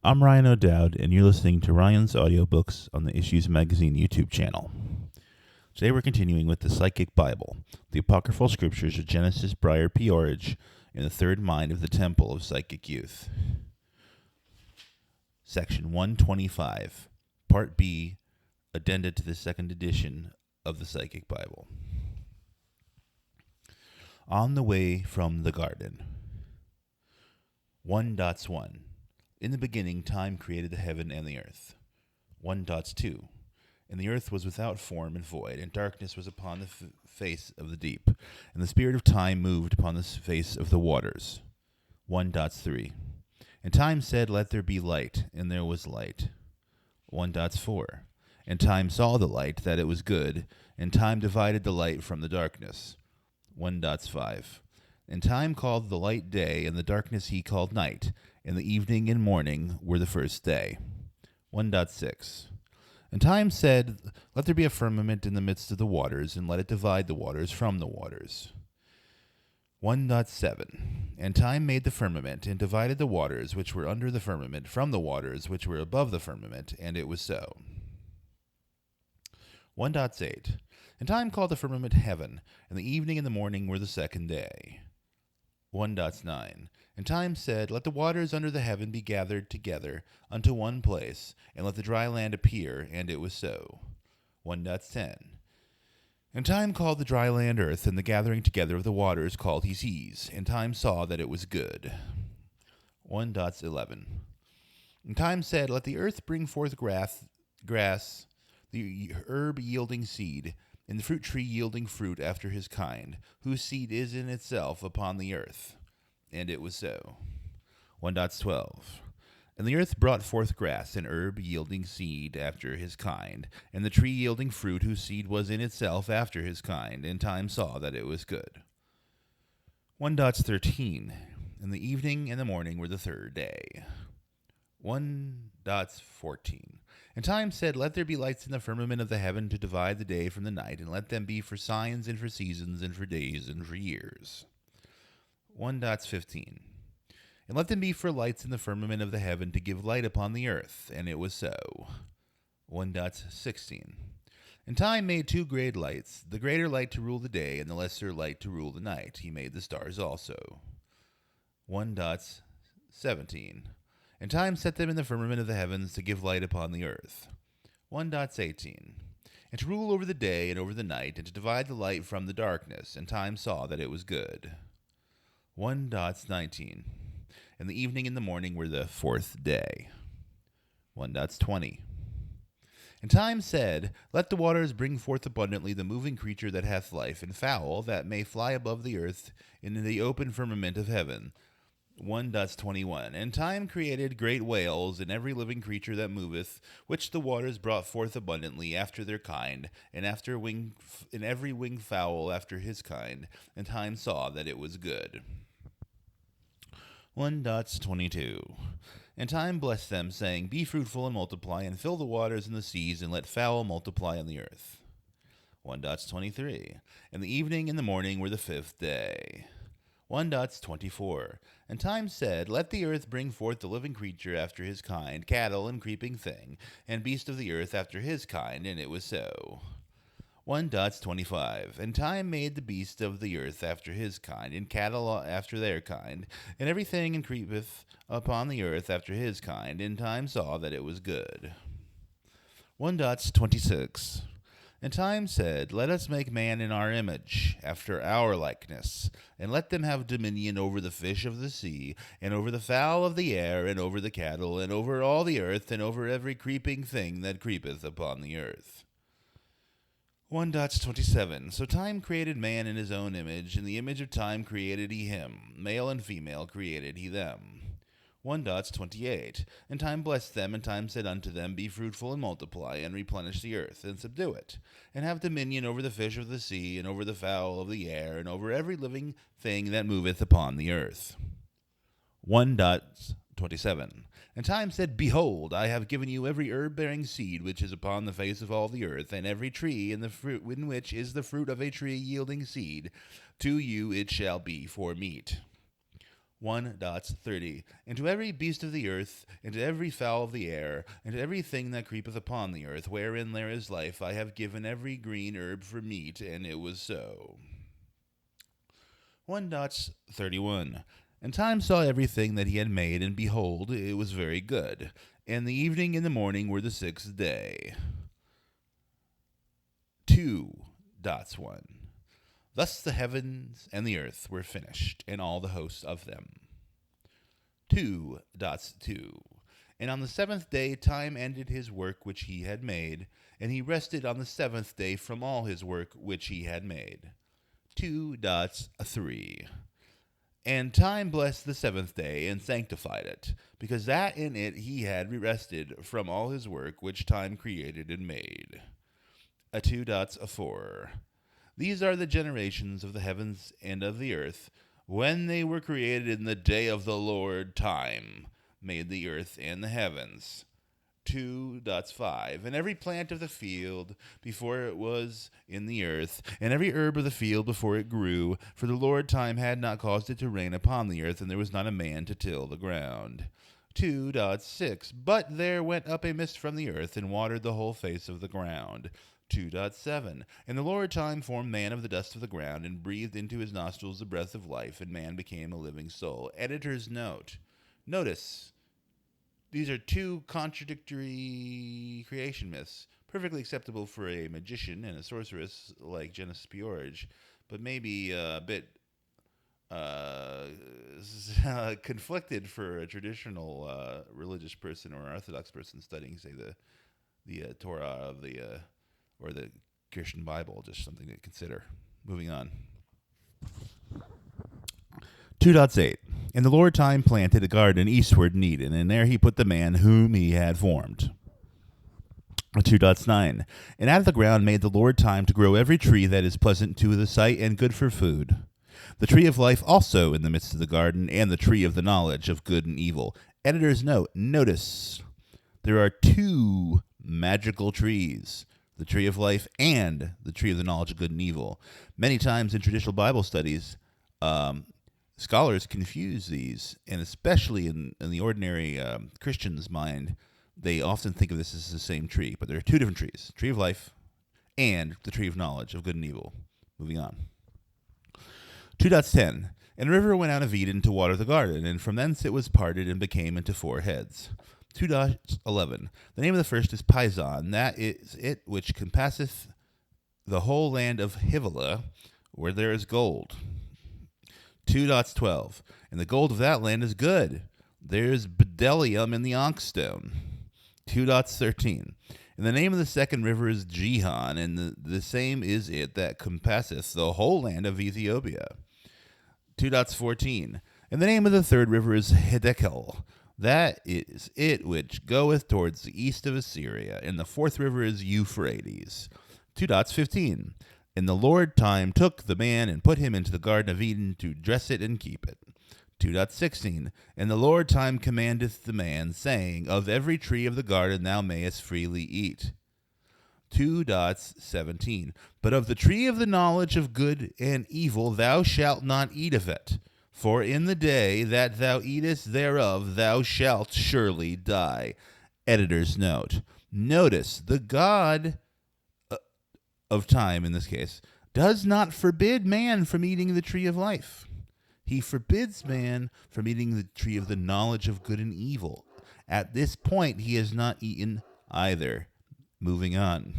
I'm Ryan O'Dowd, and you're listening to Ryan's Audiobooks on the Issues Magazine YouTube channel. Today we're continuing with the Psychick Bible, the apocryphal scriptures of Genesis P-Orridge, and the third mind of the Temple of Psychic Youth. Section 125, Part B, Addenda to the second edition of the Psychick Bible. On the way from the garden. 1.1 In the beginning, time created the heaven and the earth. 1.2 And the earth was without form and void, and darkness was upon the face of the deep, and the spirit of time moved upon the face of the waters. 1.3 And time said, "Let there be light," and there was light. 1.4 And time saw the light, that it was good, and time divided the light from the darkness. 1.5 And time called the light day, and the darkness he called night, and the evening and morning were the first day. 1.6 And time said, "Let there be a firmament in the midst of the waters, and let it divide the waters from the waters." 1.7 And time made the firmament, and divided the waters which were under the firmament from the waters which were above the firmament, and it was so. 1.8 And time called the firmament heaven, and the evening and the morning were the second day. 1.9 And time said, "Let the waters under the heaven be gathered together unto one place, and let the dry land appear," and it was so. 1.10 And time called the dry land earth, and the gathering together of the waters called he seas, and time saw that it was good. 1.11 And time said, "Let the earth bring forth grass, the herb yielding seed, and the fruit tree yielding fruit after his kind, whose seed is in itself upon the earth." And it was so. 1.12 And the earth brought forth grass, and herb yielding seed after his kind, and the tree yielding fruit, whose seed was in itself after his kind, and time saw that it was good. 1.13 And the evening and the morning were the third day. 1.14 And time said, "Let there be lights in the firmament of the heaven to divide the day from the night, and let them be for signs and for seasons and for days and for years." 1.15 And let them be for lights in the firmament of the heaven to give light upon the earth, and it was so. 1.16 And time made two great lights, the greater light to rule the day, and the lesser light to rule the night. He made the stars also. 1.17 And time set them in the firmament of the heavens to give light upon the earth. 1.18 And to rule over the day and over the night, and to divide the light from the darkness, and time saw that it was good. 1.19 And the evening and the morning were the fourth day. 1.20 And time said, "Let the waters bring forth abundantly the moving creature that hath life, and fowl that may fly above the earth in the open firmament of heaven." 1.21 And time created great whales, and every living creature that moveth, which the waters brought forth abundantly after their kind, and every winged fowl after his kind, and time saw that it was good. 1.22 And time blessed them, saying, "Be fruitful and multiply, and fill the waters and the seas, and let fowl multiply on the earth." 1.23 And the evening and the morning were the fifth day. 1.24 And time said, "Let the earth bring forth the living creature after his kind, cattle and creeping thing, and beast of the earth after his kind," and it was so. 1.25 And time made the beast of the earth after his kind, and cattle after their kind, and everything and creepeth upon the earth after his kind, and time saw that it was good. 1.26 And time said, "Let us make man in our image, after our likeness, and let them have dominion over the fish of the sea, and over the fowl of the air, and over the cattle, and over all the earth, and over every creeping thing that creepeth upon the earth." 1.27 So time created man in his own image, in the image of time created he him, male and female created he them. 1.28 And time blessed them, and time said unto them, "Be fruitful and multiply, and replenish the earth, and subdue it, and have dominion over the fish of the sea, and over the fowl of the air, and over every living thing that moveth upon the earth." 1.27 And time said, "Behold, I have given you every herb-bearing seed which is upon the face of all the earth, and every tree in the fruit in which is the fruit of a tree yielding seed. To you it shall be for meat." 1:30. And to every beast of the earth, and to every fowl of the air, and to everything that creepeth upon the earth, wherein there is life, I have given every green herb for meat, and it was so. 1:31. And time saw everything that he had made, and behold, it was very good. And the evening and the morning were the sixth day. 2:1. Thus the heavens and the earth were finished, and all the hosts of them. 2:2. And on the seventh day time ended his work which he had made, and he rested on the seventh day from all his work which he had made. 2:3. And time blessed the seventh day, and sanctified it, because that in it he had rested from all his work which time created and made. 2:4. These are the generations of the heavens and of the earth, when they were created in the day of the Lord time, made the earth and the heavens. 2:5. And every plant of the field before it was in the earth, and every herb of the field before it grew, for the Lord time had not caused it to rain upon the earth, and there was not a man to till the ground. 2:6. But there went up a mist from the earth, and watered the whole face of the ground. 2:7. And the Lord time formed man of the dust of the ground, and breathed into his nostrils the breath of life, and man became a living soul. Editor's note. Notice, these are two contradictory creation myths, perfectly acceptable for a magician and a sorceress like Genesis P-Orridge, but maybe a bit conflicted for a traditional religious person or an Orthodox person studying, say, the Torah of the or the Christian Bible. Just something to consider. Moving on. 2:8. And the Lord time planted a garden eastward in Eden, and there he put the man whom he had formed. 2:9. And out of the ground made the Lord time to grow every tree that is pleasant to the sight and good for food. The tree of life also in the midst of the garden, and the tree of the knowledge of good and evil. Editor's note. Notice, there are two magical trees, the tree of life and the tree of the knowledge of good and evil. Many times in traditional Bible studies, scholars confuse these, and especially in the ordinary Christian's mind, they often think of this as the same tree, but there are two different trees, tree of life and the tree of knowledge of good and evil. Moving on. 2:10. And a river went out of Eden to water the garden, and from thence it was parted and became into four heads. 2:11. The name of the first is Pison, that is it which compasseth the whole land of Havilah, where there is gold. 2:12. And the gold of that land is good. There is bdellium in the onyx-stone. 2:13. And the name of the second river is Gihon, and the same is it that compasseth the whole land of Ethiopia. 2:14. And the name of the third river is Hiddekel. That is it which goeth towards the east of Assyria. And the fourth river is Euphrates. 2:15. And the Lord time took the man and put him into the garden of Eden to dress it and keep it. 2:16. And the Lord time commandeth the man, saying, Of every tree of the garden thou mayest freely eat. 2:17. But of the tree of the knowledge of good and evil thou shalt not eat of it. For in the day that thou eatest thereof, thou shalt surely die. Editor's note. Notice, the God of time, in this case, does not forbid man from eating the tree of life. He forbids man from eating the tree of the knowledge of good and evil. At this point, he has not eaten either. Moving on.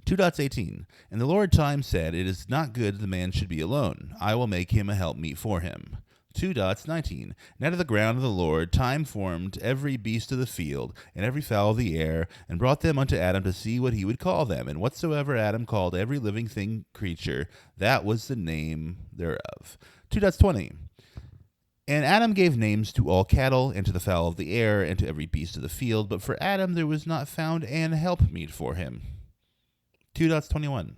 2:18. And the Lord time said, It is not good the man should be alone. I will make him a helpmeet for him. 2:19. And out of the ground of the Lord time formed every beast of the field, and every fowl of the air, and brought them unto Adam to see what he would call them. And whatsoever Adam called every living thing creature, that was the name thereof. 2:20. And Adam gave names to all cattle, and to the fowl of the air, and to every beast of the field. But for Adam there was not found an helpmeet for him. 2:21.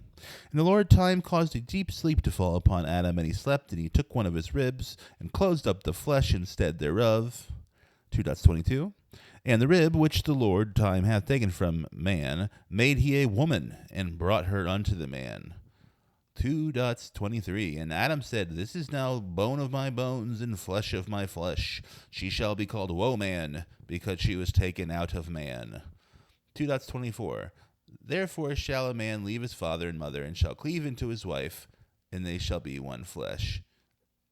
And the Lord time caused a deep sleep to fall upon Adam, and he slept, and he took one of his ribs, and closed up the flesh instead thereof. 2:22. And the rib which the Lord time hath taken from man, made he a woman, and brought her unto the man. 2:23. And Adam said, "This is now bone of my bones and flesh of my flesh. She shall be called woman, because she was taken out of man." 2:24. Therefore shall a man leave his father and mother, and shall cleave unto his wife, and they shall be one flesh.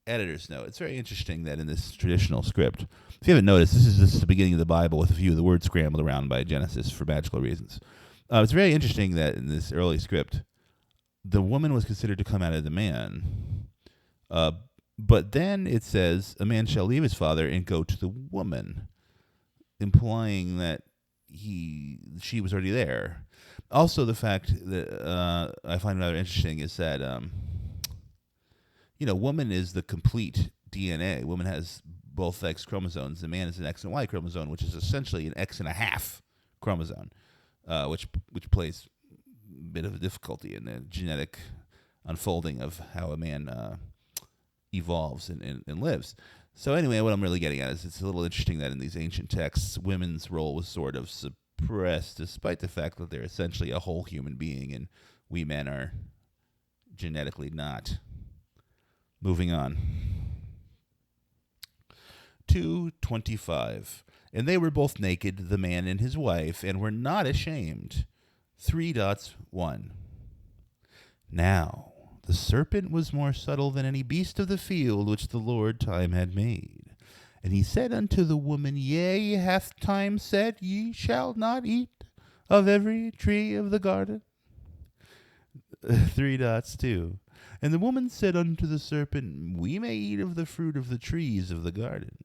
Editor's note. It's very interesting that in this traditional script, if you haven't noticed, this is the beginning of the Bible with a few of the words scrambled around by Genesis for magical reasons. It's very interesting that in this early script, the woman was considered to come out of the man. But then it says, a man shall leave his father and go to the woman, implying that she was already there. Also, the fact that I find rather interesting is that, woman is the complete DNA. Woman has both X chromosomes. The man is an X and Y chromosome, which is essentially an X and a half chromosome, which plays a bit of a difficulty in the genetic unfolding of how a man evolves and lives. So anyway, what I'm really getting at is it's a little interesting that in these ancient texts, women's role was sort of suppressed, despite the fact that they're essentially a whole human being, and we men are genetically not. Moving on. 2:25. And they were both naked, the man and his wife, and were not ashamed. 3:1. Now the serpent was more subtle than any beast of the field which the Lord time had made. And he said unto the woman, Yea, hath time said, Ye shall not eat of every tree of the garden? 3:2. And the woman said unto the serpent, We may eat of the fruit of the trees of the garden.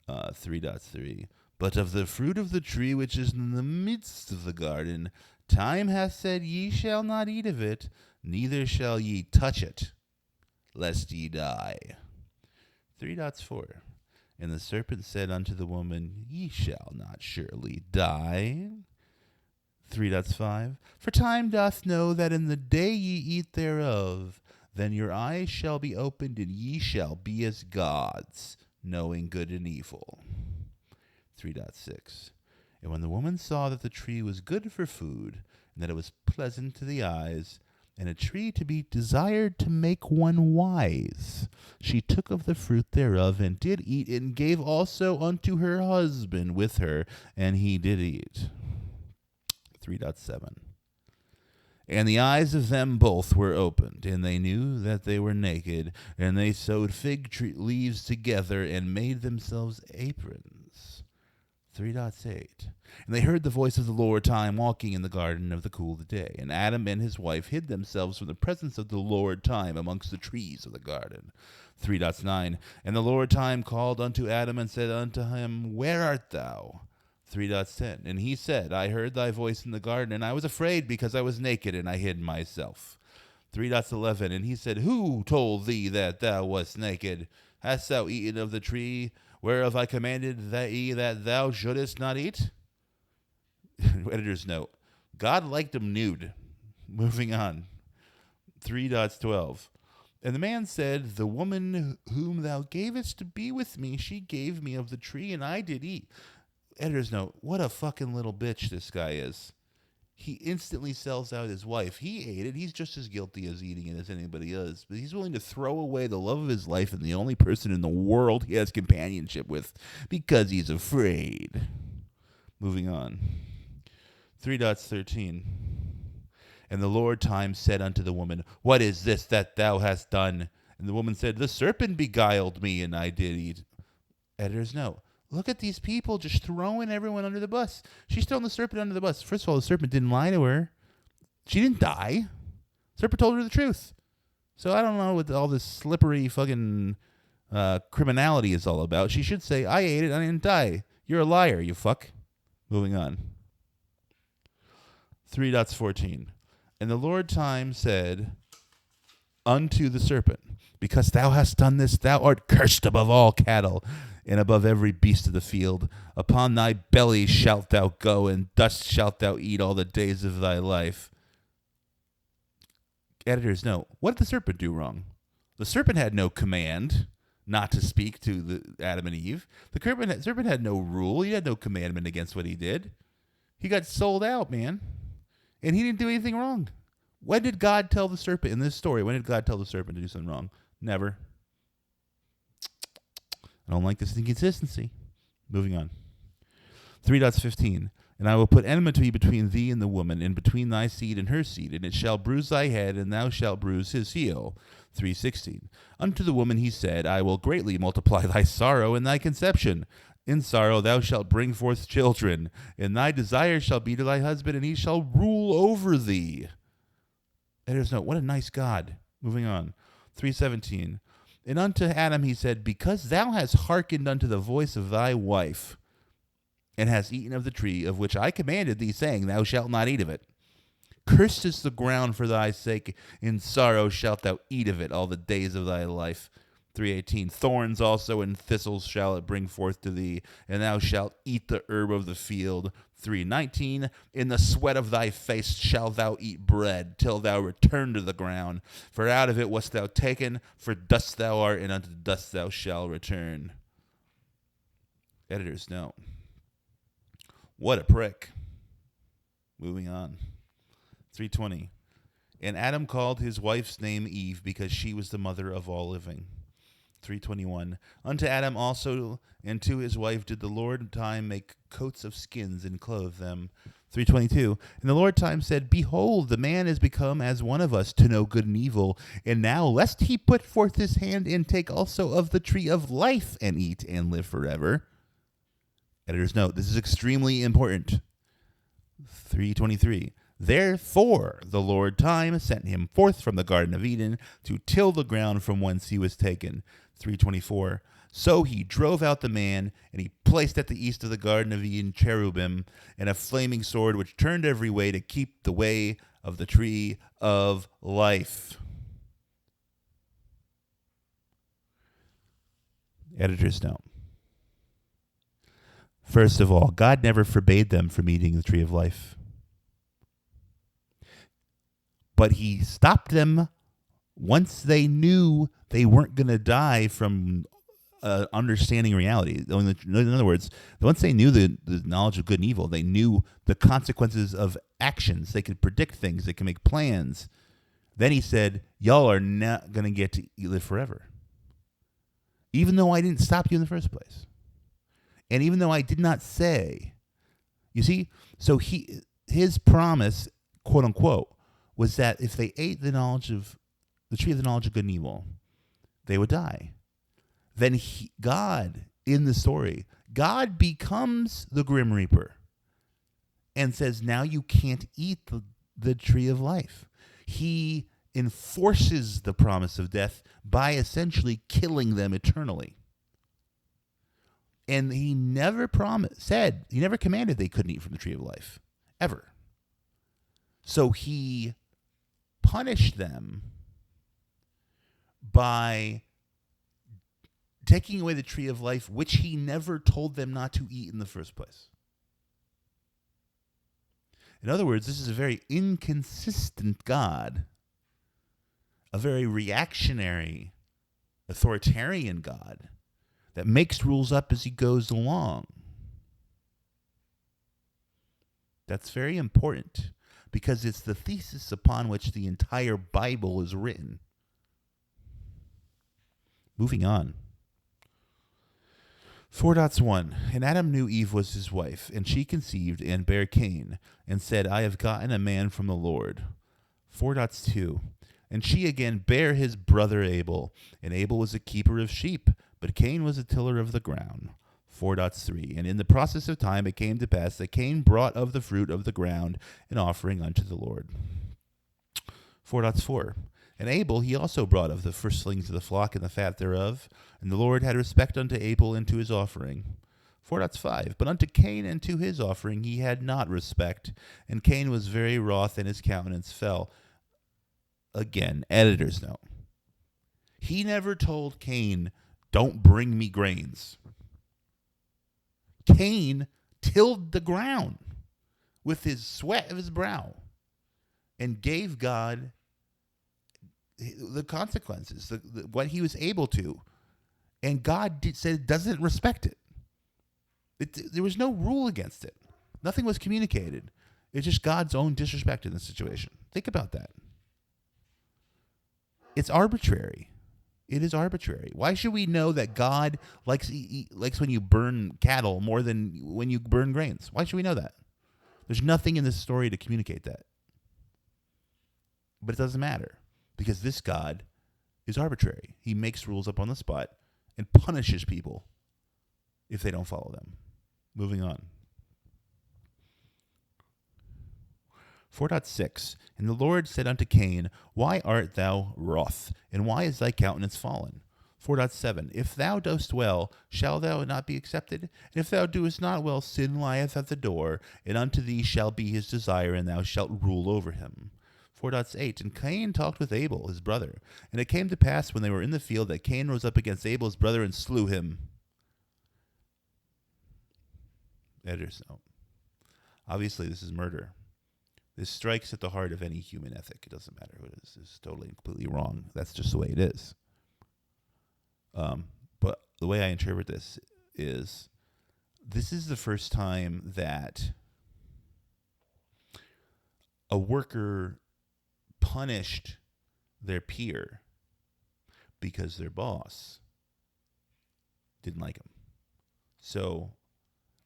3:3. But of the fruit of the tree which is in the midst of the garden, time hath said, Ye shall not eat of it, neither shall ye touch it, lest ye die. 3:4. And the serpent said unto the woman, Ye shall not surely die. 3:5. For time doth know that in the day ye eat thereof, then your eyes shall be opened, and ye shall be as gods, knowing good and evil. 3:6. And when the woman saw that the tree was good for food, and that it was pleasant to the eyes, and a tree to be desired to make one wise, she took of the fruit thereof, and did eat, and gave also unto her husband with her, and he did eat. 3:7. And the eyes of them both were opened, and they knew that they were naked, and they sewed fig tree leaves together, and made themselves aprons. 3:8. And they heard the voice of the Lord time walking in the garden of the cool of the day. And Adam and his wife hid themselves from the presence of the Lord time amongst the trees of the garden. 3:9. And the Lord time called unto Adam and said unto him, Where art thou? 3:10. And he said, I heard thy voice in the garden, and I was afraid because I was naked, and I hid myself. 3:11. And he said, Who told thee that thou wast naked? Hast thou eaten of the tree whereof I commanded thee that thou shouldest not eat? Editor's note. God liked him nude. Moving on. 3:12. And the man said, The woman whom thou gavest to be with me, she gave me of the tree, and I did eat. Editor's note, what a fucking little bitch this guy is. He instantly sells out his wife. He ate it. He's just as guilty as eating it as anybody else. But he's willing to throw away the love of his life and the only person in the world he has companionship with because he's afraid. Moving on. 3:13. And the Lord time said unto the woman, What is this that thou hast done? And the woman said, The serpent beguiled me, and I did eat. Editor's note. Look at these people just throwing everyone under the bus. She's throwing the serpent under the bus. First of all, the serpent didn't lie to her. She didn't die. The serpent told her the truth. So I don't know what all this slippery fucking criminality is all about. She should say, I ate it, I didn't die. You're a liar, you fuck. Moving on. 3:14. And the Lord time said unto the serpent, Because thou hast done this, thou art cursed above all cattle, and above every beast of the field. Upon thy belly shalt thou go, and dust shalt thou eat all the days of thy life. Editor's note, what did the serpent do wrong? The serpent had no command not to speak to Adam and Eve. The serpent had no rule. He had no commandment against what he did. He got sold out, man. And he didn't do anything wrong. When did God tell the serpent in this story? When did God tell the serpent to do something wrong? Never. I don't like this inconsistency. Moving on. 3.15. And I will put enmity between thee and the woman, and between thy seed and her seed, and it shall bruise thy head, and thou shalt bruise his heel. 3.16. Unto the woman he said, I will greatly multiply thy sorrow and thy conception. In sorrow thou shalt bring forth children, and thy desire shall be to thy husband, and he shall rule over thee. Editor's note, what a nice God. Moving on. 3.17. And unto Adam he said, because thou hast hearkened unto the voice of thy wife, and hast eaten of the tree of which I commanded thee, saying, thou shalt not eat of it. Cursed is the ground for thy sake, in sorrow shalt thou eat of it all the days of thy life. 3:18. Thorns also and thistles shall it bring forth to thee, and thou shalt eat the herb of the field. 3:19. In the sweat of thy face shalt thou eat bread, till thou return to the ground. For out of it wast thou taken, for dust thou art, and unto dust thou shalt return. Editor's note. What a prick. Moving on. 3:20. And Adam called his wife's name Eve, because she was the mother of all living. 3:21. Unto Adam also and to his wife did the Lord time make coats of skins and clothe them. 3:22. And the Lord time said, behold, the man is become as one of us to know good and evil. And now lest he put forth his hand and take also of the tree of life and eat and live forever. Editor's note, this is extremely important. 3:23. Therefore the Lord time sent him forth from the Garden of Eden to till the ground from whence he was taken. 3:24. So he drove out the man, and he placed at the east of the Garden of Eden cherubim and a flaming sword which turned every way to keep the way of the tree of life. Editor's note. First of all, God never forbade them from eating the tree of life. But he stopped them once they knew they weren't going to die from understanding reality. In other words, once they knew the knowledge of good and evil, they knew the consequences of actions. They could predict things. They could make plans. Then he said, y'all are not going to get to live forever. Even though I didn't stop you in the first place. And even though I did not say, you see, so his promise, quote unquote, was that if they ate the tree of the knowledge of good and evil, they would die. Then God, in the story, God becomes the Grim Reaper and says, now you can't eat the tree of life. He enforces the promise of death by essentially killing them eternally. And he never he never commanded they couldn't eat from the tree of life, ever. So he punished them by taking away the tree of life, which he never told them not to eat in the first place. In other words, this is a very inconsistent God, a very reactionary, authoritarian God that makes rules up as he goes along. That's very important because it's the thesis upon which the entire Bible is written. Moving on. 4.1. And Adam knew Eve was his wife, and she conceived and bare Cain, and said, I have gotten a man from the Lord. 4.2. And she again bare his brother Abel, and Abel was a keeper of sheep, but Cain was a tiller of the ground. 4.3. And in the process of time it came to pass that Cain brought of the fruit of the ground an offering unto the Lord. 4.4. And Abel he also brought of the firstlings of the flock and the fat thereof, and the Lord had respect unto Abel and to his offering. 4.5. But unto Cain and to his offering he had not respect, and Cain was very wroth, and his countenance fell. Again, editor's note. He never told Cain, don't bring me grains. Cain tilled the ground with his sweat of his brow and gave God the consequences, what he was able to. And God said doesn't respect it. There was no rule against it. Nothing was communicated. It's just God's own disrespect in the situation. Think about that. It's arbitrary. It is arbitrary. Why should we know that God likes when you burn cattle more than when you burn grains? Why should we know that? There's nothing in this story to communicate that. But it doesn't matter because this God is arbitrary. He makes rules up on the spot and punishes people if they don't follow them. Moving on. 4.6 And the Lord said unto Cain, Why art thou wroth, and why is thy countenance fallen? 4.7 If thou dost well, shall thou not be accepted? And if thou doest not well, sin lieth at the door, and unto thee shall be his desire, and thou shalt rule over him. 4.8 And Cain talked with Abel, his brother. And it came to pass, when they were in the field, that Cain rose up against Abel, his brother, and slew him. Editor's note. Obviously, this is murder. This strikes at the heart of any human ethic. It doesn't matter who it is. It's totally and completely wrong. That's just the way it is. But the way I interpret this is the first time that a worker punished their peer because their boss didn't like him. So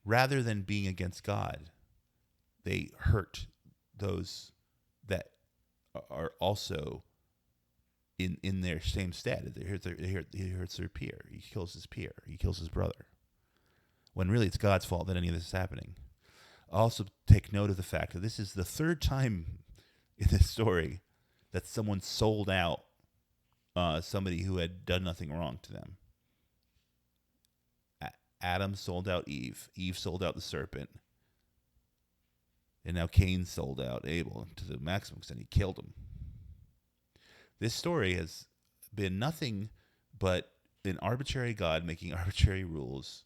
rather than being against God, they hurt those that are also in their same stat. He hurts their peer. He kills his peer. He kills his brother. When really it's God's fault that any of this is happening. Also take note of the fact that this is the third time in this story that someone sold out somebody who had done nothing wrong to them. Adam sold out Eve. Eve sold out the serpent. And now Cain sold out Abel to the maximum extent. He killed him. This story has been nothing but an arbitrary God making arbitrary rules,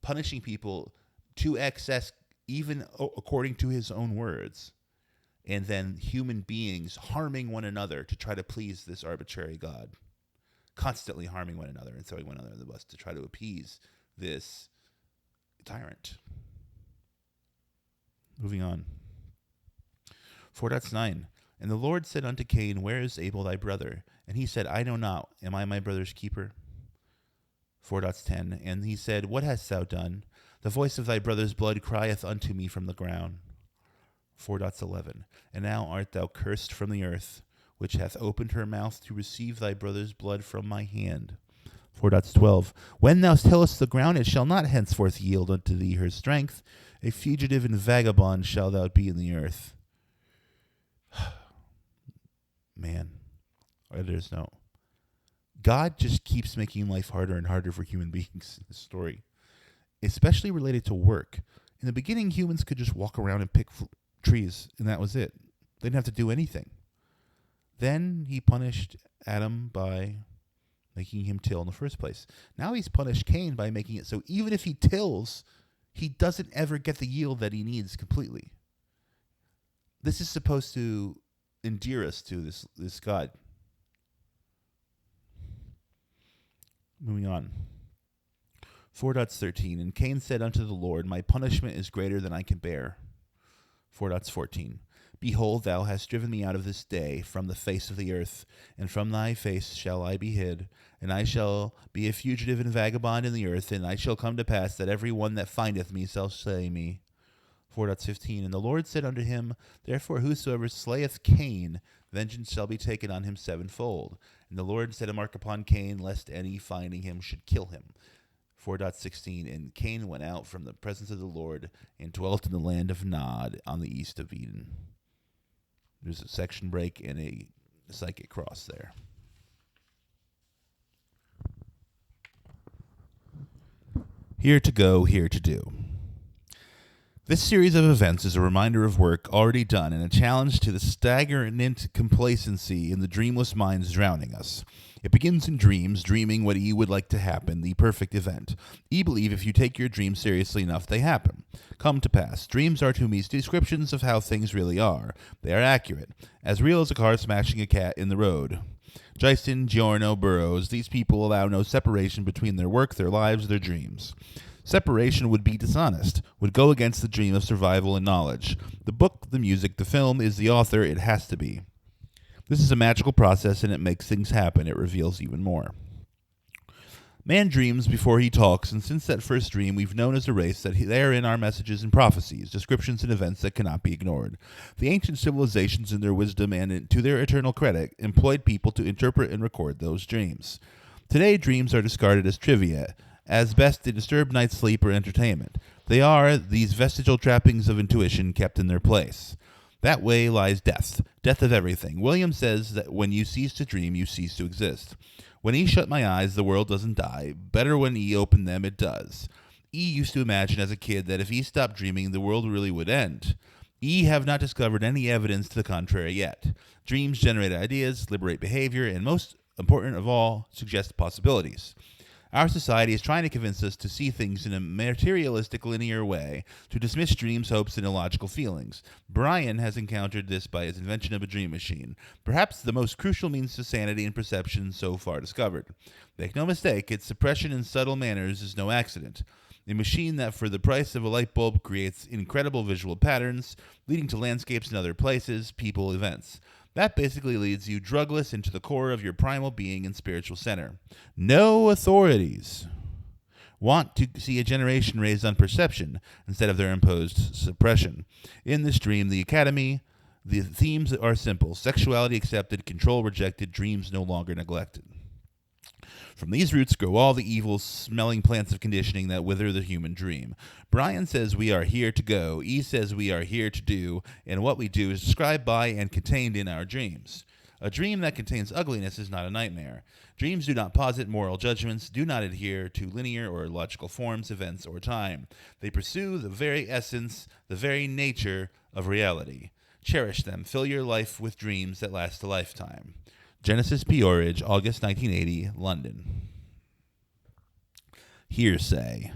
punishing people to excess, even according to his own words, and then human beings harming one another to try to please this arbitrary God, constantly harming one another and throwing one another in the bus to try to appease this tyrant. Moving on. 4.9 And the Lord said unto Cain, Where is Abel thy brother? And he said, I know not. Am I my brother's keeper? 4.10 And he said, What hast thou done? The voice of thy brother's blood crieth unto me from the ground. 4.11 And now art thou cursed from the earth, which hath opened her mouth to receive thy brother's blood from my hand. 4.12 When thou tillest the ground, it shall not henceforth yield unto thee her strength. A fugitive and vagabond shall thou be in the earth. Man, there's no. God just keeps making life harder and harder for human beings in this story, especially related to work. In the beginning, humans could just walk around and pick trees, and that was it. They didn't have to do anything. Then he punished Adam by making him till in the first place. Now he's punished Cain by making it so even if he tills, he doesn't ever get the yield that he needs completely. This is supposed to endear us to this God. Moving on. 4.13 And Cain said unto the Lord, My punishment is greater than I can bear. 4.14 Behold, thou hast driven me out of this day from the face of the earth, and from thy face shall I be hid, and I shall be a fugitive and vagabond in the earth, and it shall come to pass that every one that findeth me shall slay me. 4.15 And the Lord said unto him, Therefore whosoever slayeth Cain, vengeance shall be taken on him sevenfold. And the Lord set a mark upon Cain, lest any finding him should kill him. 4.16 And Cain went out from the presence of the Lord, and dwelt in the land of Nod on the east of Eden. There's a section break and a psychic cross there. Here to go, here to do. This series of events is a reminder of work already done and a challenge to the stagnant complacency in the dreamless minds drowning us. It begins in dreams, dreaming what you would like to happen, the perfect event. You believe if you take your dreams seriously enough, they happen. Come to pass. Dreams are to me descriptions of how things really are. They are accurate. As real as a car smashing a cat in the road. Jason, Giorno, Burroughs, these people allow no separation between their work, their lives, their dreams. Separation would be dishonest, would go against the dream of survival and knowledge. The book, the music, the film is the author, it has to be. This is a magical process, and it makes things happen. It reveals even more. Man dreams before he talks, and since that first dream, we've known as a race that therein are messages and prophecies, descriptions and events that cannot be ignored. The ancient civilizations, in their wisdom and to their eternal credit, employed people to interpret and record those dreams. Today, dreams are discarded as trivia. As best, they disturb night's sleep or entertainment. They are these vestigial trappings of intuition kept in their place. That way lies death of everything. William says that when you cease to dream, you cease to exist. When E shut my eyes, the world doesn't die. Better when E opened them, it does. E used to imagine as a kid that if E stopped dreaming, the world really would end. E have not discovered any evidence to the contrary yet. Dreams generate ideas, liberate behavior, and most important of all, suggest possibilities. Our society is trying to convince us to see things in a materialistic, linear way, to dismiss dreams, hopes, and illogical feelings. Brian has encountered this by his invention of a dream machine, perhaps the most crucial means to sanity and perception so far discovered. Make no mistake, its suppression in subtle manners is no accident. A machine that for the price of a light bulb creates incredible visual patterns, leading to landscapes in other places, people, events. That basically leads you drugless into the core of your primal being and spiritual center. No authorities want to see a generation raised on perception instead of their imposed suppression. In this dream, the Academy, the themes are simple. Sexuality accepted, control rejected, dreams no longer neglected. From these roots grow all the evil-smelling plants of conditioning that wither the human dream. Brian says we are here to go. E says we are here to do, and what we do is described by and contained in our dreams. A dream that contains ugliness is not a nightmare. Dreams do not posit moral judgments, do not adhere to linear or logical forms, events, or time. They pursue the very essence, the very nature of reality. Cherish them. Fill your life with dreams that last a lifetime. Genesis P-Orridge, August 1980, London. Hearsay.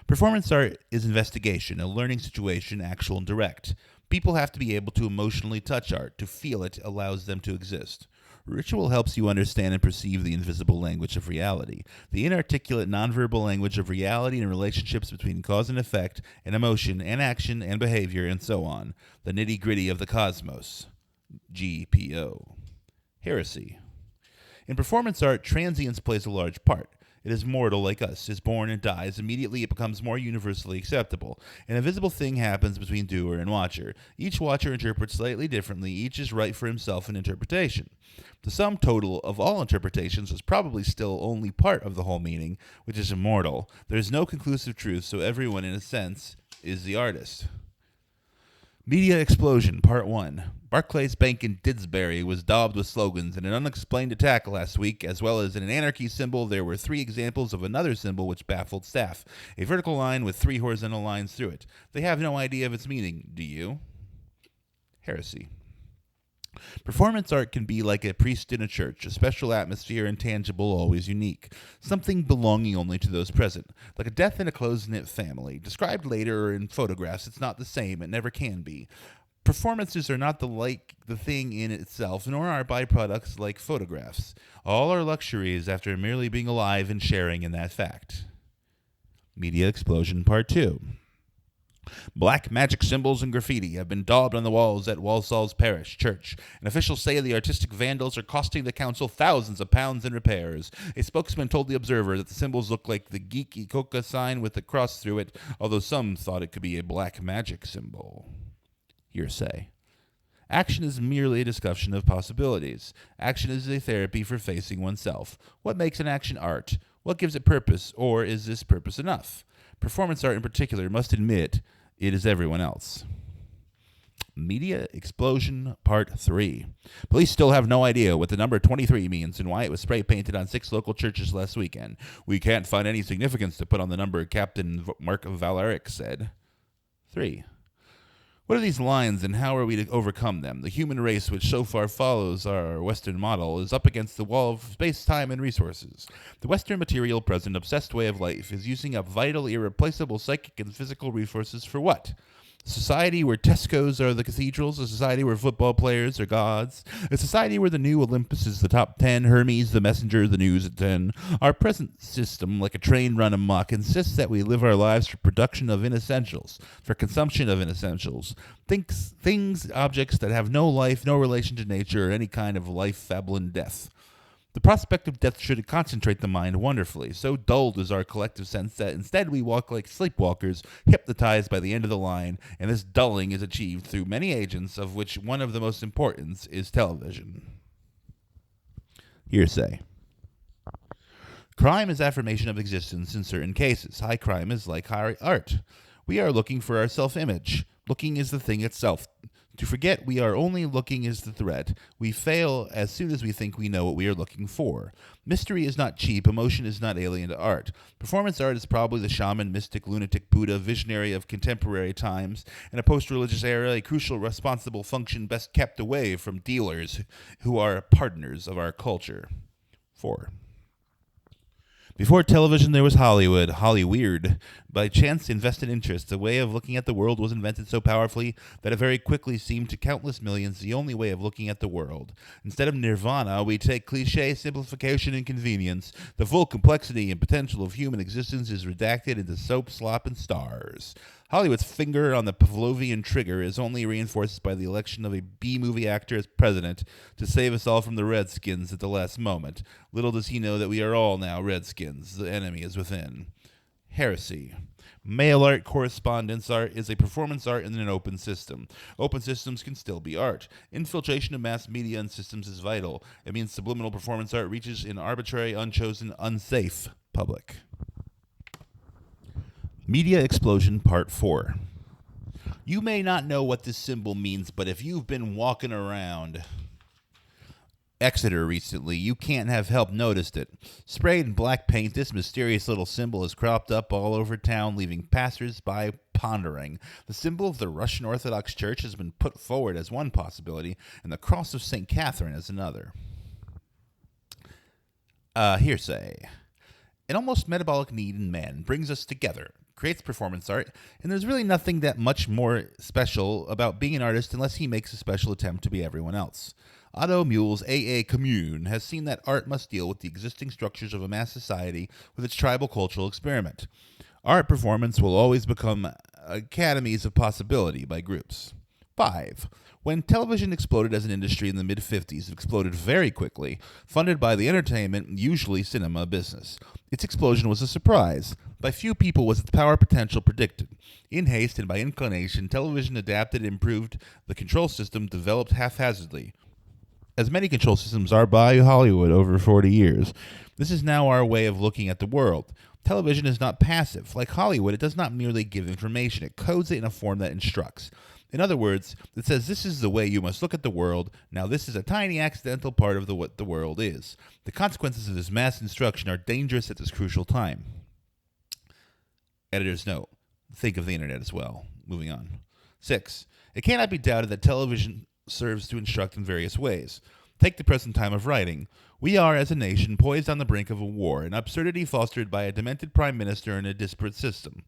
Performance art is investigation, a learning situation, actual and direct. People have to be able to emotionally touch art. To feel it allows them to exist. Ritual helps you understand and perceive the invisible language of reality, the inarticulate nonverbal language of reality and relationships between cause and effect, and emotion and action and behavior, and so on. The nitty-gritty of the cosmos. GPO. Heresy. In performance art, transience plays a large part. It is mortal like us, is born and dies. Immediately it becomes more universally acceptable. An invisible thing happens between doer and watcher. Each watcher interprets slightly differently. Each is right for himself in interpretation. The sum total of all interpretations is probably still only part of the whole meaning, which is immortal. There is no conclusive truth, so everyone, in a sense, is the artist. Media Explosion, Part 1. Barclays Bank in Didsbury was daubed with slogans. In an unexplained attack last week, as well as in an anarchy symbol, there were 3 examples of another symbol which baffled staff. A vertical line with 3 horizontal lines through it. They have no idea of its meaning. Do you? Heresy. Performance art can be like a priest in a church, a special atmosphere, intangible, always unique. Something belonging only to those present. Like a death in a close-knit family. Described later or in photographs, it's not the same. It never can be. Performances are not the thing in itself, nor are byproducts like photographs. All are luxuries after merely being alive and sharing in that fact. Media Explosion, Part 2. Black magic symbols and graffiti have been daubed on the walls at Walsall's Parish Church, and officials say the artistic vandals are costing the council thousands of pounds in repairs. A spokesman told the Observer that the symbols look like the geeky coca sign with the cross through it, although some thought it could be a black magic symbol. Hearsay. Action is merely a discussion of possibilities. Action is a therapy for facing oneself. What makes an action art? What gives it purpose, or is this purpose enough? Performance art in particular must admit it is everyone else. Media Explosion, Part 3. Police still have no idea what the number 23 means and why it was spray painted on 6 local churches last weekend. We can't find any significance to put on the number, Captain Mark Valeric said. 3. What are these lines and how are we to overcome them? The human race, which so far follows our Western model, is up against the wall of space, time, and resources. The Western material present obsessed way of life is using up vital, irreplaceable psychic and physical resources for what? A society where Tesco's are the cathedrals, a society where football players are gods, a society where the new Olympus is the top 10, Hermes the messenger, the news at 10. Our present system, like a train run amok, insists that we live our lives for production of inessentials, for consumption of inessentials. Things, objects that have no life, no relation to nature, or any kind of life, fable, and death. The prospect of death should concentrate the mind wonderfully. So dulled is our collective sense that instead we walk like sleepwalkers, hypnotized by the end of the line, and this dulling is achieved through many agents, of which one of the most important is television. Hearsay. Crime is affirmation of existence in certain cases. High crime is like high art. We are looking for our self-image. Looking is the thing itself. To forget we are only looking is the threat. We fail as soon as we think we know what we are looking for. Mystery is not cheap. Emotion is not alien to art. Performance art is probably the shaman, mystic, lunatic, Buddha, visionary of contemporary times, and a post-religious era, a crucial responsible function best kept away from dealers who are partners of our culture. 4. Before television, there was Hollywood, Hollyweird. By chance, invested interest, a way of looking at the world was invented so powerfully that it very quickly seemed to countless millions the only way of looking at the world. Instead of nirvana, we take cliché, simplification, and convenience. The full complexity and potential of human existence is redacted into soap, slop, and stars. Hollywood's finger on the Pavlovian trigger is only reinforced by the election of a B-movie actor as president to save us all from the Redskins at the last moment. Little does he know that we are all now Redskins. The enemy is within. Heresy. Mail art, correspondence art is a performance art in an open system. Open systems can still be art. Infiltration of mass media and systems is vital. It means subliminal performance art reaches an arbitrary, unchosen, unsafe public. Media Explosion Part 4. You may not know what this symbol means, but if you've been walking around Exeter recently, you can't have helped noticed it. Sprayed in black paint, this mysterious little symbol is cropped up all over town, leaving passers-by pondering. The symbol of the Russian Orthodox Church has been put forward as one possibility, and the cross of St. Catherine as another. Hearsay. An almost metabolic need in man brings us together, creates performance art, and there's really nothing that much more special about being an artist unless he makes a special attempt to be everyone else. Otto Muhl's A.A. Commune has seen that art must deal with the existing structures of a mass society with its tribal cultural experiment. Art performance will always become academies of possibility by groups. 5. When television exploded as an industry in the mid-50s, it exploded very quickly, funded by the entertainment, usually cinema, business. Its explosion was a surprise. By few people was its power potential predicted. In haste and by inclination, television adapted and improved the control system developed haphazardly, as many control systems are by Hollywood over 40 years. This is now our way of looking at the world. Television is not passive. Like Hollywood, it does not merely give information. It codes it in a form that instructs. In other words, it says this is the way you must look at the world. Now this is a tiny accidental part of what the world is. The consequences of this mass instruction are dangerous at this crucial time. Editor's note. Think of the internet as well. Moving on. 6. It cannot be doubted that television serves to instruct in various ways. Take the present time of writing. We are, as a nation, poised on the brink of a war, an absurdity fostered by a demented prime minister and a disparate system.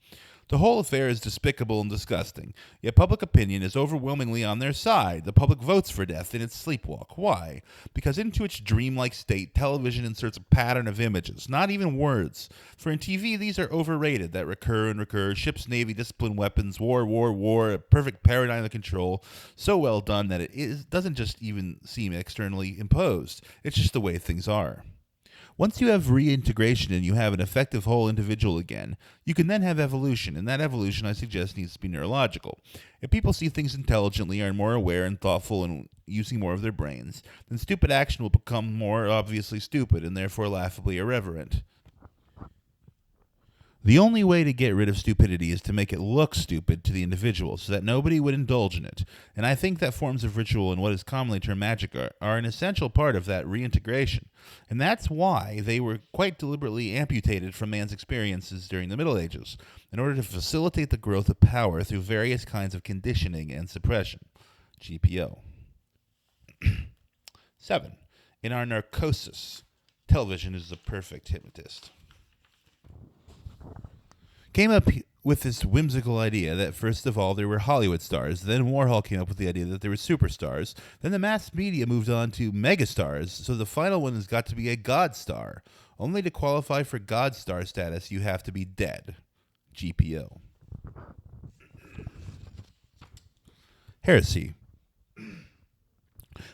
The whole affair is despicable and disgusting, yet public opinion is overwhelmingly on their side. The public votes for death in its sleepwalk. Why? Because into its dreamlike state, television inserts a pattern of images, not even words. For in TV, these are overrated, that recur and recur, ships, navy, discipline, weapons, war, a perfect paradigm of control, so well done that it doesn't just even seem externally imposed. It's just the way things are. Once you have reintegration and you have an effective whole individual again, you can then have evolution, and that evolution, I suggest, needs to be neurological. If people see things intelligently, are more aware and thoughtful and using more of their brains, then stupid action will become more obviously stupid and therefore laughably irreverent. The only way to get rid of stupidity is to make it look stupid to the individual so that nobody would indulge in it. And I think that forms of ritual and what is commonly termed magic art are an essential part of that reintegration. And that's why they were quite deliberately amputated from man's experiences during the Middle Ages, in order to facilitate the growth of power through various kinds of conditioning and suppression. GPO. 7. In our narcosis, television is the perfect hypnotist. Came with this whimsical idea that first of all there were Hollywood stars, then Warhol came up with the idea that there were superstars, then the mass media moved on to megastars, so the final one has got to be a god star. Only to qualify for god star status, you have to be dead. GPO. Heresy.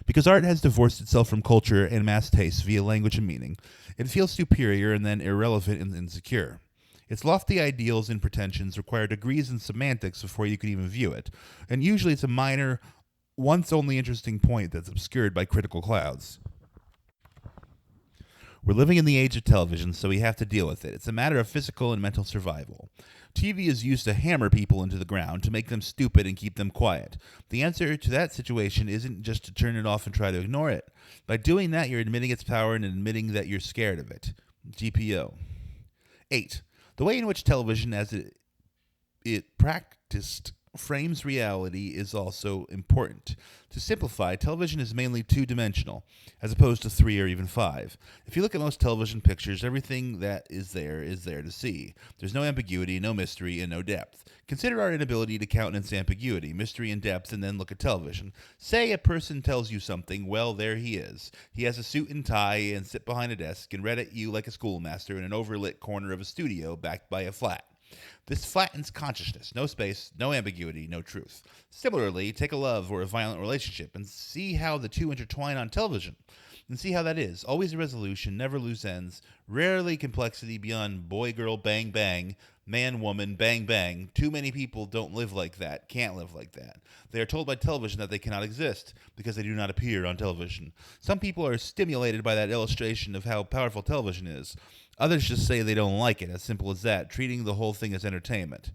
Because art has divorced itself from culture and mass taste via language and meaning, it feels superior and then irrelevant and insecure. Its lofty ideals and pretensions require degrees in semantics before you can even view it, and usually it's a minor, once only interesting point that's obscured by critical clouds. We're living in the age of television, so we have to deal with it. It's a matter of physical and mental survival. TV is used to hammer people into the ground, to make them stupid and keep them quiet. The answer to that situation isn't just to turn it off and try to ignore it. By doing that, you're admitting its power and admitting that you're scared of it. GPO. 8. The way in which television, as it practiced, frames reality is also important. To simplify, television is mainly two-dimensional, as opposed to 3 or even 5. If you look at most television pictures, everything that is there to see. There's no ambiguity, no mystery, and no depth. Consider our inability to countenance ambiguity, mystery, and depth, and then look at television. Say a person tells you something, well, there he is. He has a suit and tie and sit behind a desk and read at you like a schoolmaster in an overlit corner of a studio backed by a flat. This flattens consciousness. No space, no ambiguity, no truth. Similarly, take a love or a violent relationship and see how the two intertwine on television. And see how that is. Always a resolution, never loose ends, rarely complexity beyond boy, girl, bang, bang, man, woman, bang, bang. Too many people don't live like that, can't live like that. They are told by television that they cannot exist because they do not appear on television. Some people are stimulated by that illustration of how powerful television is. Others just say they don't like it, as simple as that, treating the whole thing as entertainment.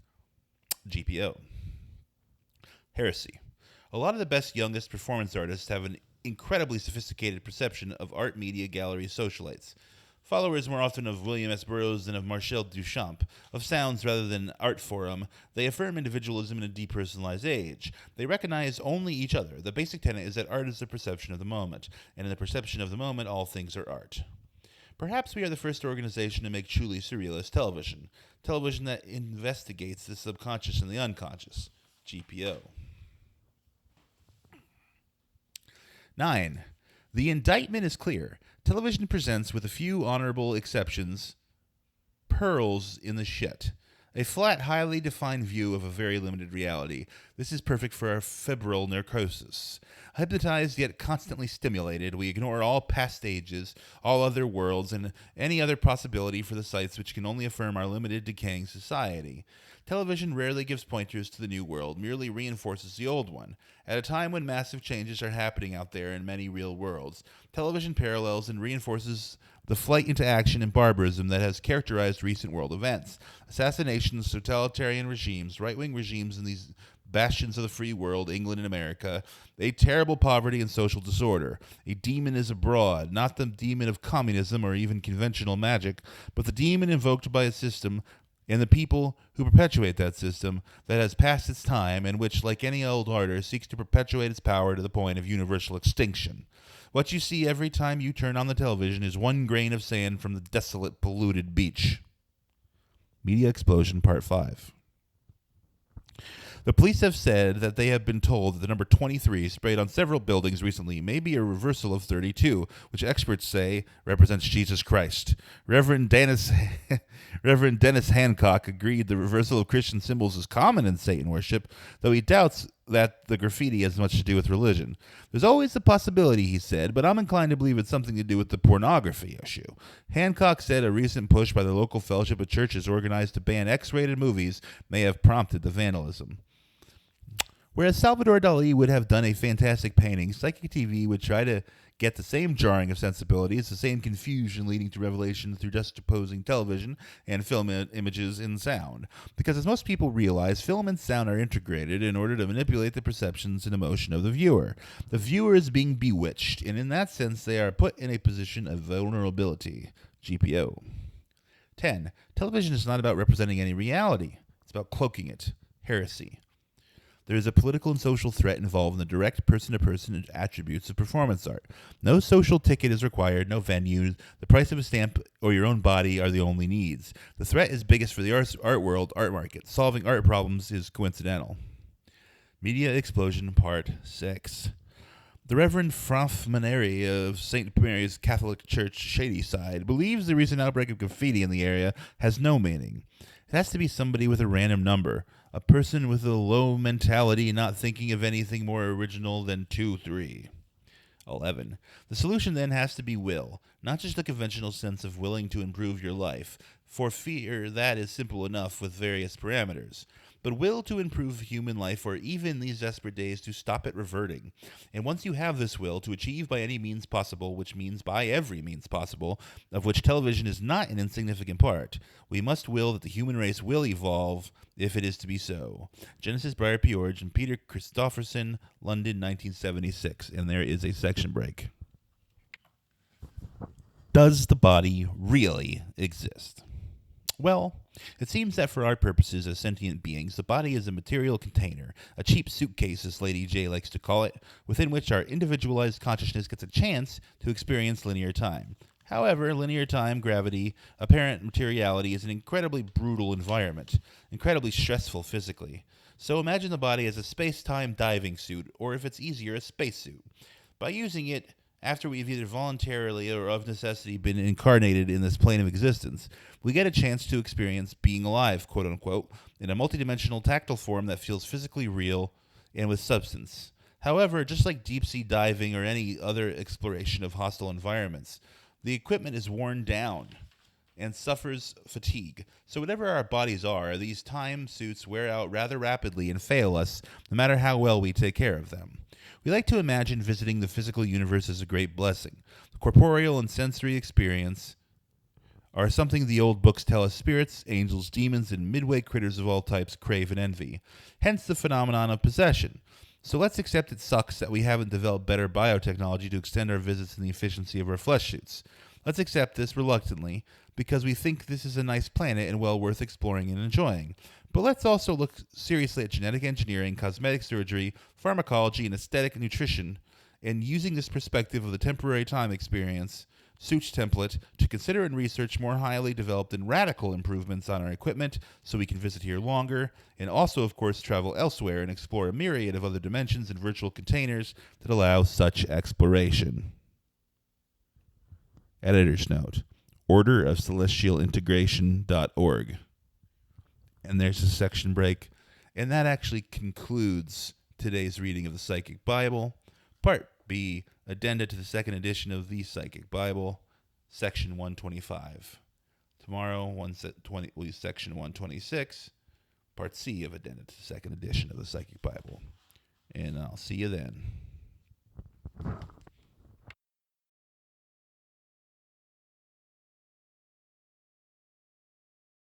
GPO. Heresy. A lot of the best, youngest performance artists have an incredibly sophisticated perception of art media gallery socialites. Followers more often of William S. Burroughs than of Marcel Duchamp, of sounds rather than art forum, they affirm individualism in a depersonalized age. They recognize only each other. The basic tenet is that art is the perception of the moment, and in the perception of the moment, all things are art. Perhaps we are the first organization to make truly surrealist television. Television that investigates the subconscious and the unconscious. GPO. 9. The indictment is clear. Television presents, with a few honorable exceptions, pearls in the shit. A flat, highly defined view of a very limited reality. This is perfect for our febrile neurosis. Hypnotized yet constantly stimulated, we ignore all past stages, all other worlds, and any other possibility for the sights which can only affirm our limited, decaying society. Television rarely gives pointers to the new world, merely reinforces the old one. At a time when massive changes are happening out there in many real worlds, television parallels and reinforces the flight into action and barbarism that has characterized recent world events. Assassinations, totalitarian regimes, right-wing regimes in these bastions of the free world, England and America, a terrible poverty and social disorder. A demon is abroad, not the demon of communism or even conventional magic, but the demon invoked by a system and the people who perpetuate that system that has passed its time and which, like any old order, seeks to perpetuate its power to the point of universal extinction. What you see every time you turn on the television is one grain of sand from the desolate, polluted beach. Media Explosion, Part 5. The police have said that they have been told that the number 23 sprayed on several buildings recently may be a reversal of 32, which experts say represents Jesus Christ. Reverend Dennis Hancock agreed the reversal of Christian symbols is common in Satan worship, though he doubts that the graffiti has much to do with religion. There's always the possibility, he said, but I'm inclined to believe it's something to do with the pornography issue. Hancock said a recent push by the local fellowship of churches organized to ban X-rated movies may have prompted the vandalism. Whereas Salvador Dali would have done a fantastic painting, Psychick TV would try to get the same jarring of sensibilities, the same confusion leading to revelation through juxtaposing television and film images in sound. Because as most people realize, film and sound are integrated in order to manipulate the perceptions and emotion of the viewer. The viewer is being bewitched, and in that sense they are put in a position of vulnerability. GPO. 10. Television is not about representing any reality. It's about cloaking it. Heresy. There is a political and social threat involved in the direct person-to-person attributes of performance art. No social ticket is required, no venue. The price of a stamp or your own body are the only needs. The threat is biggest for the art world, art market. Solving art problems is coincidental. Media Explosion, Part 6. The Reverend Franf Maneri of St. Mary's Catholic Church, Shadyside, believes the recent outbreak of graffiti in the area has no meaning. It has to be somebody with a random number, a person with a low mentality not thinking of anything more original than 2, 3. 11. The solution then has to be will, not just a conventional sense of willing to improve your life, for fear that is simple enough with various parameters, but will to improve human life or even these desperate days to stop it reverting. And once you have this will to achieve by any means possible, which means by every means possible, of which television is not an insignificant part, we must will that the human race will evolve if it is to be so. Genesis P-Orridge and Peter Christopherson, London, 1976. And there is a section break. Does the body really exist? Well, it seems that for our purposes as sentient beings, the body is a material container, a cheap suitcase, as Lady J likes to call it, within which our individualized consciousness gets a chance to experience linear time. However, linear time, gravity, apparent materiality is an incredibly brutal environment, incredibly stressful physically. So imagine the body as a space-time diving suit, or if it's easier, a spacesuit. By using it, after we've either voluntarily or of necessity been incarnated in this plane of existence, we get a chance to experience being alive, quote-unquote, in a multidimensional tactile form that feels physically real and with substance. However, just like deep-sea diving or any other exploration of hostile environments, the equipment is worn down and suffers fatigue. So whatever our bodies are, these time suits wear out rather rapidly and fail us, no matter how well we take care of them. We like to imagine visiting the physical universe as a great blessing. The corporeal and sensory experience are something the old books tell us spirits, angels, demons, and midway critters of all types crave and envy. Hence the phenomenon of possession. So let's accept it sucks that we haven't developed better biotechnology to extend our visits and the efficiency of our flesh suits. Let's accept this reluctantly because we think this is a nice planet and well worth exploring and enjoying. But let's also look seriously at genetic engineering, cosmetic surgery, pharmacology, and aesthetic nutrition, and using this perspective of the temporary time experience, suits template, to consider and research more highly developed and radical improvements on our equipment so we can visit here longer, and also, of course, travel elsewhere and explore a myriad of other dimensions and virtual containers that allow such exploration. Editor's note: orderofcelestialintegration.org. And there's a section break. And that actually concludes today's reading of the Psychic Bible. Part B, addenda to the second edition of the Psychic Bible, section 125. Tomorrow, will be section 126, part C of addenda to the second edition of the Psychic Bible. And I'll see you then.